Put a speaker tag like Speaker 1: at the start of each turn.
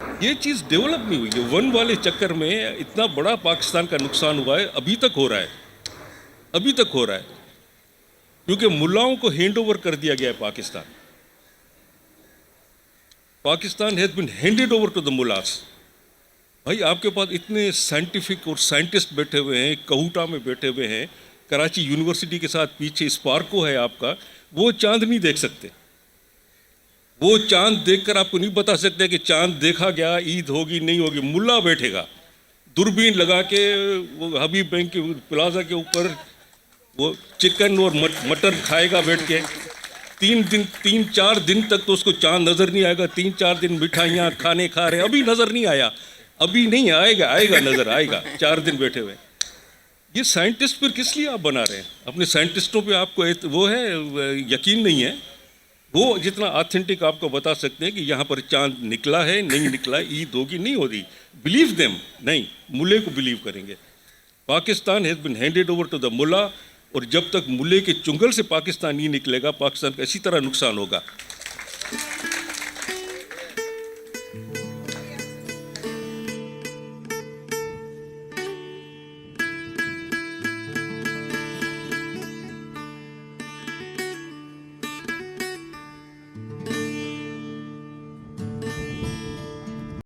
Speaker 1: ये चीज़ डेवलप नहीं हुई है। वन वाले चक्कर में इतना बड़ा पाकिस्तान का नुकसान हुआ है, अभी तक हो रहा है, अभी तक हो रहा है, क्योंकि मुल्लाओं को हैंड ओवर कर दिया गया है Pakistan. Pakistan has been handed over to the mullahs. भाई आपके पास इतने साइंटिफिक और साइंटिस्ट बैठे हुए हैं, कहूटा में बैठे हुए हैं, कराची यूनिवर्सिटी के साथ पीछे स्पार्को है आपका, वो चांद नहीं देख सकते। वो चांद देखकर आपको नहीं बता सकते कि चांद देखा गया, ईद होगी नहीं होगी। मुल्ला बैठेगा दूरबीन लगा के, वो हबीब बैंक के प्लाजा के ऊपर वो चिकन और मटन खाएगा बैठ के। 3 4 दिन तक तो उसको चांद नज़र नहीं आएगा। 3 4 दिन मिठाइयाँ खाने खा रहे, अभी नज़र नहीं आया, अभी नहीं आएगा, आएगा नज़र आएगा। 4 दिन बैठे हुए। ये साइंटिस्ट फिर किस लिए आप बना रहे हैं? अपने साइंटिस्टों पे आपको वो है, यकीन नहीं है। वो जितना ऑथेंटिक आपको बता सकते हैं कि यहाँ पर चांद निकला है नहीं निकला, ईद होगी नहीं होगी, बिलीव देम। नहीं, मुल्ले को बिलीव करेंगे। Pakistan has been handed over to the mullah, और जब तक मुल्ले के चुंगल से पाकिस्तान नहीं निकलेगा, पाकिस्तान का इसी तरह नुकसान होगा।